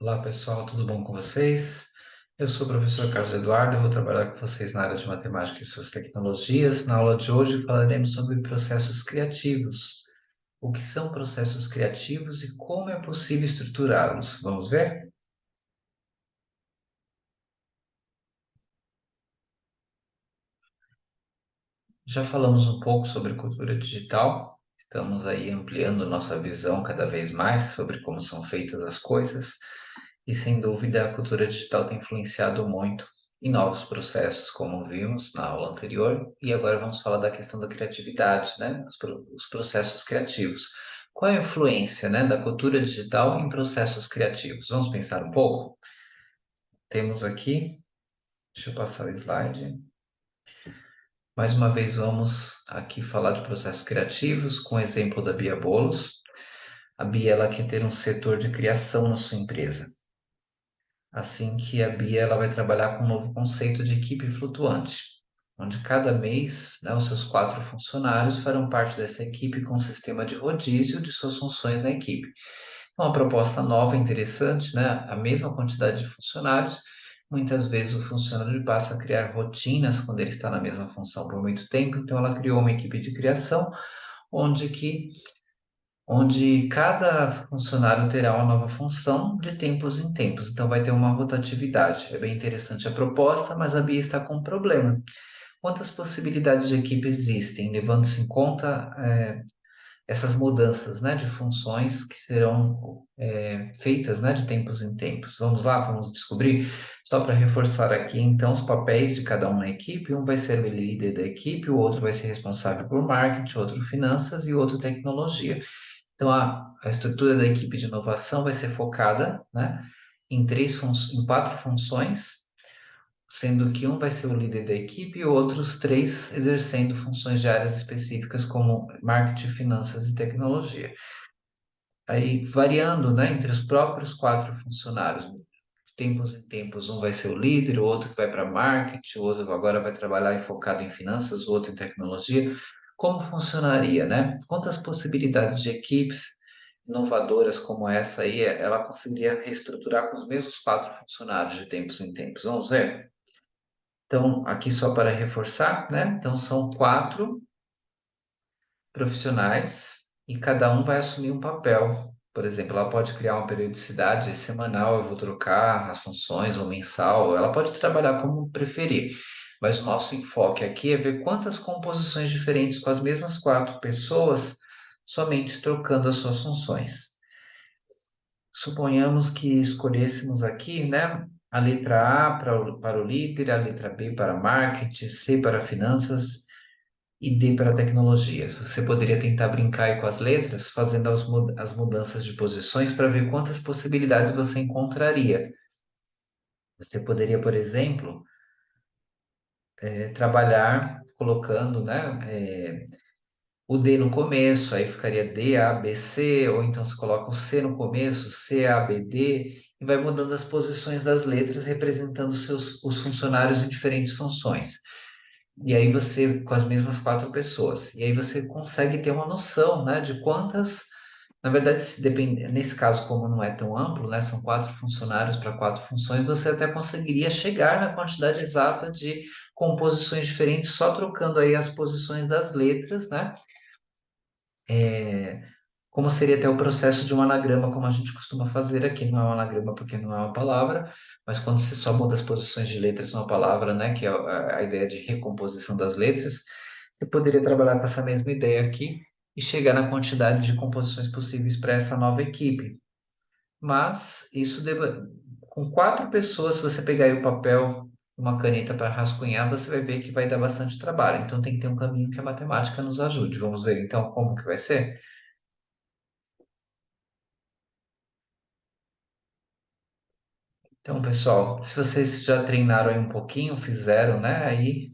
Olá pessoal, tudo bom com vocês? Eu sou o professor Carlos Eduardo e vou trabalhar com vocês na área de matemática e suas tecnologias. Na aula de hoje falaremos sobre processos criativos. O que são processos criativos e como é possível estruturá-los? Vamos ver? Já falamos um pouco sobre cultura digital, estamos aí ampliando nossa visão cada vez mais sobre como são feitas as coisas, e sem dúvida a cultura digital tem influenciado muito em novos processos, como vimos na aula anterior, e agora vamos falar da questão da criatividade, né? Os processos criativos. Qual é a influência, né, da cultura digital em processos criativos? Vamos pensar um pouco? Temos aqui, deixa eu passar o slide. Mais uma vez, vamos aqui falar de processos criativos com o exemplo da Bia Bolos. A Bia ela quer ter um setor de criação na sua empresa. Assim que a Bia ela vai trabalhar com um novo conceito de equipe flutuante, onde cada mês, né, os seus 4 funcionários farão parte dessa equipe com um sistema de rodízio de suas funções na equipe. Uma proposta nova, interessante, né? A mesma quantidade de funcionários. Muitas vezes o funcionário passa a criar rotinas quando ele está na mesma função por muito tempo, então ela criou uma equipe de criação onde que onde cada funcionário terá uma nova função de tempos em tempos, então vai ter uma rotatividade. É bem interessante a proposta, mas a Bia está com um problema. Quantas possibilidades de equipe existem, levando-se em conta essas mudanças, né, de funções que serão feitas, né, de tempos em tempos. Vamos lá, vamos descobrir. Só para reforçar aqui, então, os papéis de cada um na equipe. Um vai ser o líder da equipe, o outro vai ser responsável por marketing, outro finanças e outro tecnologia. Então, a estrutura da equipe de inovação vai ser focada, né, em 4 funções, sendo que um vai ser o líder da equipe e outros 3 exercendo funções de áreas específicas como marketing, finanças e tecnologia. Aí, variando, né, entre os próprios 4 funcionários, de tempos em tempos, um vai ser o líder, o outro que vai para marketing, o outro agora vai trabalhar focado em finanças, o outro em tecnologia. Como funcionaria, né? Quantas possibilidades de equipes inovadoras como essa aí, ela conseguiria reestruturar com os mesmos 4 funcionários de tempos em tempos? Vamos ver? Então, aqui só para reforçar, né? Então, são 4 profissionais e cada um vai assumir um papel. Por exemplo, ela pode criar uma periodicidade semanal, eu vou trocar as funções, ou mensal, ela pode trabalhar como preferir. Mas o nosso enfoque aqui é ver quantas composições diferentes com as mesmas 4 pessoas, somente trocando as suas funções. Suponhamos que escolhêssemos aqui, né, a letra A para o líder, a letra B para marketing, C para finanças e D para tecnologia. Você poderia tentar brincar aí com as letras, fazendo as mudanças de posições para ver quantas possibilidades você encontraria. Você poderia, por exemplo, trabalhar colocando, né, o D no começo, aí ficaria D, A, B, C, ou então você coloca o C no começo, C, A, B, D, e vai mudando as posições das letras, representando os funcionários em diferentes funções. E aí você, com as mesmas 4 pessoas, e aí você consegue ter uma noção, né, de quantas, na verdade, se depende, nesse caso, como não é tão amplo, né, são 4 funcionários para 4 funções, você até conseguiria chegar na quantidade exata de composições diferentes, só trocando aí as posições das letras, né, como seria até o processo de um anagrama, como a gente costuma fazer aqui. Não é um anagrama porque não é uma palavra, mas quando você só muda as posições de letras numa palavra, né, que é a ideia de recomposição das letras, você poderia trabalhar com essa mesma ideia aqui e chegar na quantidade de composições possíveis para essa nova equipe. Mas com 4 pessoas, se você pegar aí o papel, uma caneta para rascunhar, você vai ver que vai dar bastante trabalho. Então tem que ter um caminho que a matemática nos ajude. Vamos ver então como que vai ser? Então, pessoal, se vocês já treinaram aí um pouquinho, fizeram, né? Aí,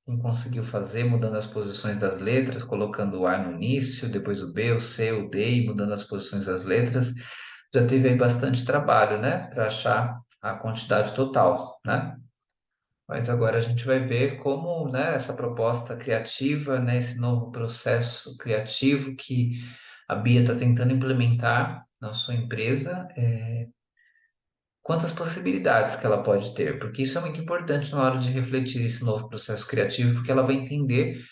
quem conseguiu fazer, mudando as posições das letras, colocando o A no início, depois o B, o C, o D, e mudando as posições das letras, já teve aí bastante trabalho, né? Para achar a quantidade total, né? Mas agora a gente vai ver como, né, essa proposta criativa, né, esse novo processo criativo que a Bia está tentando implementar na sua empresa, quantas possibilidades que ela pode ter, porque isso é muito importante na hora de refletir esse novo processo criativo, porque ela vai entender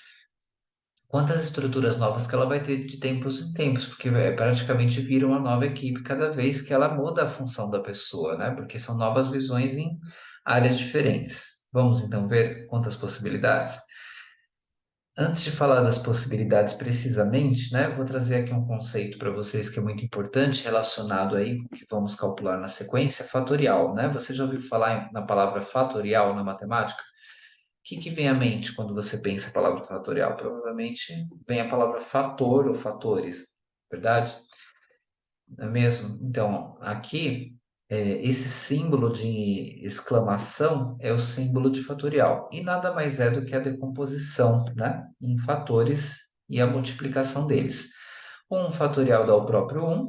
quantas estruturas novas que ela vai ter de tempos em tempos, porque praticamente vira uma nova equipe cada vez que ela muda a função da pessoa, né? Porque são novas visões em áreas diferentes. Vamos então ver quantas possibilidades. Antes de falar das possibilidades precisamente, né, vou trazer aqui um conceito para vocês que é muito importante relacionado aí com o que vamos calcular na sequência, fatorial, né? Você já ouviu falar na palavra fatorial na matemática? Que vem à mente quando você pensa a palavra fatorial? Provavelmente vem a palavra fator ou fatores, verdade? Não é mesmo? Então, aqui, esse símbolo de exclamação é o símbolo de fatorial, e nada mais é do que a decomposição, né, em fatores e a multiplicação deles. 1 fatorial dá o próprio 1.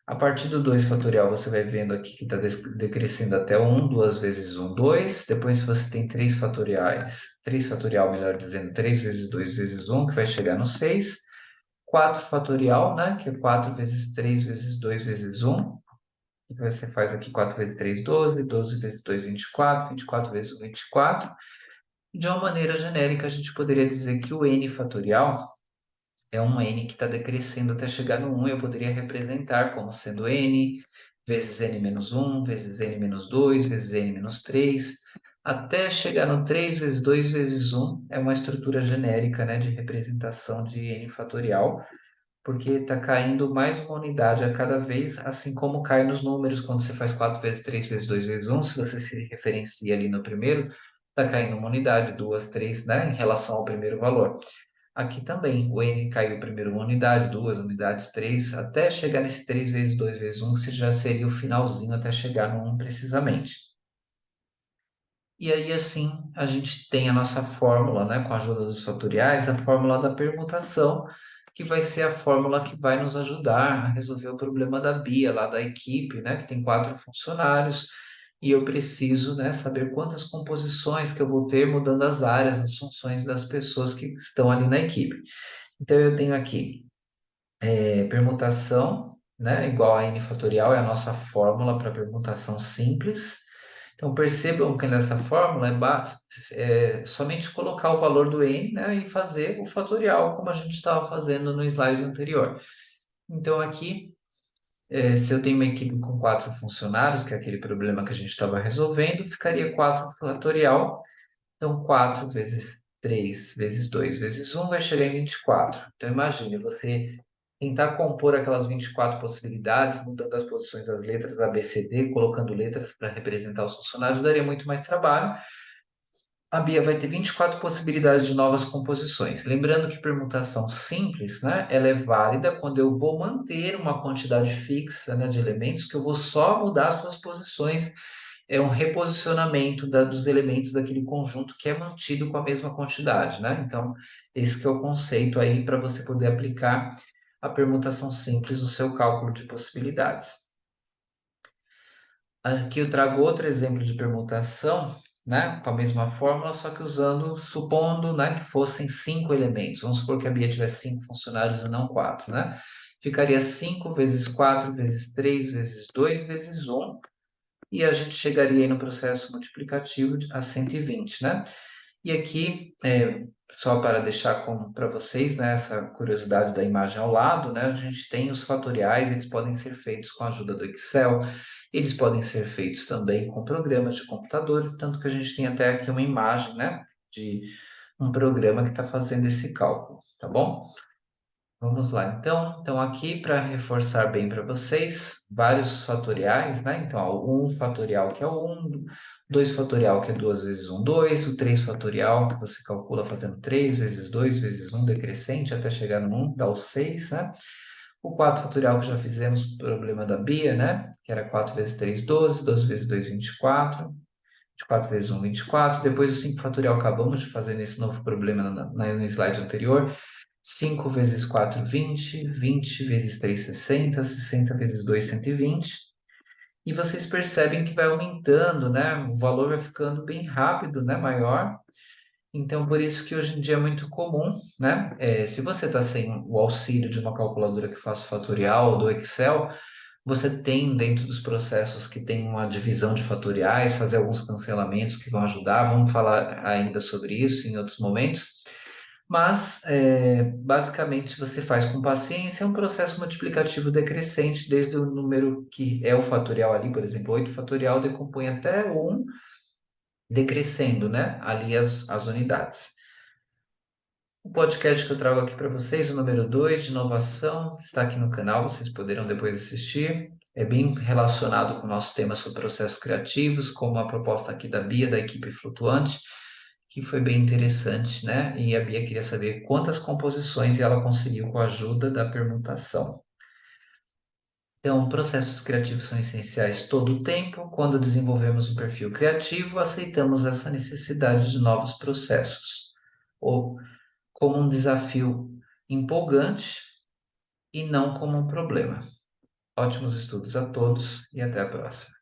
A partir do 2 fatorial, você vai vendo aqui que está decrescendo até 1, 2 vezes 1, 2. Depois você tem 3 fatoriais, 3 fatorial, melhor dizendo, 3 vezes 2 vezes 1, que vai chegar no 6. 4 fatorial, né, que é 4 vezes 3 vezes 2 vezes 1. E você faz aqui 4 vezes 3, 12. 12 vezes 2, 24. 24 vezes 1, 24. De uma maneira genérica, a gente poderia dizer que o n fatorial é um n que está decrescendo até chegar no 1. Eu poderia representar como sendo n vezes n menos 1, vezes n menos 2, vezes n menos 3, até chegar no 3 vezes 2 vezes 1. É uma estrutura genérica, né, de representação de n fatorial, porque está caindo mais uma unidade a cada vez, assim como cai nos números quando você faz 4 vezes 3 vezes 2 vezes 1. Se você se referencia ali no primeiro, está caindo uma unidade, duas, três, né, em relação ao primeiro valor. Aqui também, o n caiu primeiro uma unidade, duas unidades, três, até chegar nesse 3 vezes 2 vezes 1, que já seria o finalzinho até chegar no 1 precisamente. E aí, assim, a gente tem a nossa fórmula, né, com a ajuda dos fatoriais, a fórmula da permutação, que vai ser a fórmula que vai nos ajudar a resolver o problema da Bia, lá da equipe, né, que tem 4 funcionários, e eu preciso, né, saber quantas composições que eu vou ter mudando as áreas, as funções das pessoas que estão ali na equipe. Então, eu tenho aqui permutação, né, igual a n fatorial, é a nossa fórmula para permutação simples. Então, percebam que nessa fórmula é somente colocar o valor do n, né, e fazer o fatorial, como a gente estava fazendo no slide anterior. Então, aqui, se eu tenho uma equipe com 4 funcionários, que é aquele problema que a gente estava resolvendo, ficaria 4 fatorial. Então, 4 vezes 3 vezes 2 vezes 1 vai chegar em 24. Então, imagine você tentar compor aquelas 24 possibilidades, mudando as posições das letras A, B, C, D, colocando letras para representar os funcionários, daria muito mais trabalho. A Bia vai ter 24 possibilidades de novas composições. Lembrando que permutação simples, né, ela é válida quando eu vou manter uma quantidade fixa, né, de elementos, que eu vou só mudar as suas posições. É um reposicionamento dos elementos daquele conjunto que é mantido com a mesma quantidade, né? Então, esse que é o conceito aí para você poder aplicar a permutação simples no seu cálculo de possibilidades. Aqui eu trago outro exemplo de permutação, né, com a mesma fórmula, só que supondo, né, que fossem 5 elementos. Vamos supor que a Bia tivesse 5 funcionários e não 4, né? Ficaria 5 vezes 4 vezes 3 vezes 2 vezes 1, e a gente chegaria aí no processo multiplicativo a 120, né? E aqui, só para deixar para vocês, né, essa curiosidade da imagem ao lado, né, a gente tem os fatoriais, eles podem ser feitos com a ajuda do Excel, eles podem ser feitos também com programas de computador, tanto que a gente tem até aqui uma imagem, né, de um programa que está fazendo esse cálculo, tá bom? Vamos lá, então. Então, aqui para reforçar bem para vocês, vários fatoriais, né? Então, ó, o 1 fatorial, que é o 1, 2 fatorial, que é 2 vezes 1, 2, o 3 fatorial, que você calcula fazendo 3 vezes 2 vezes 1 decrescente até chegar no 1, dá o 6, né? O 4 fatorial, que já fizemos o problema da Bia, né? Que era 4 vezes 3, 12, 12 vezes 2, 24. 24 vezes 1, 24. Depois o 5 fatorial acabamos de fazer nesse novo problema no slide anterior. 5 vezes 4, 20. 20 vezes 3, 60. 60 vezes 2, 120. E vocês percebem que vai aumentando, né? O valor vai ficando bem rápido, né? Maior. Então, por isso que hoje em dia é muito comum, né? Se você está sem o auxílio de uma calculadora que faça fatorial ou do Excel, Você tem dentro dos processos que tem uma divisão de fatoriais, fazer alguns cancelamentos que vão ajudar. Vamos falar ainda sobre isso em outros momentos. Mas, basicamente, você faz com paciência, é um processo multiplicativo decrescente, desde o número que é o fatorial ali, por exemplo, 8 fatorial decompõe até o 1, decrescendo, né? Ali as unidades. O podcast que eu trago aqui para vocês, o número 2 de inovação, está aqui no canal, vocês poderão depois assistir. É bem relacionado com o nosso tema sobre processos criativos, como a proposta aqui da Bia, da equipe flutuante, que foi bem interessante, né? E a Bia queria saber quantas composições ela conseguiu com a ajuda da permutação. Então, processos criativos são essenciais todo o tempo. Quando desenvolvemos um perfil criativo, aceitamos essa necessidade de novos processos, ou como um desafio empolgante e não como um problema. Ótimos estudos a todos e até a próxima.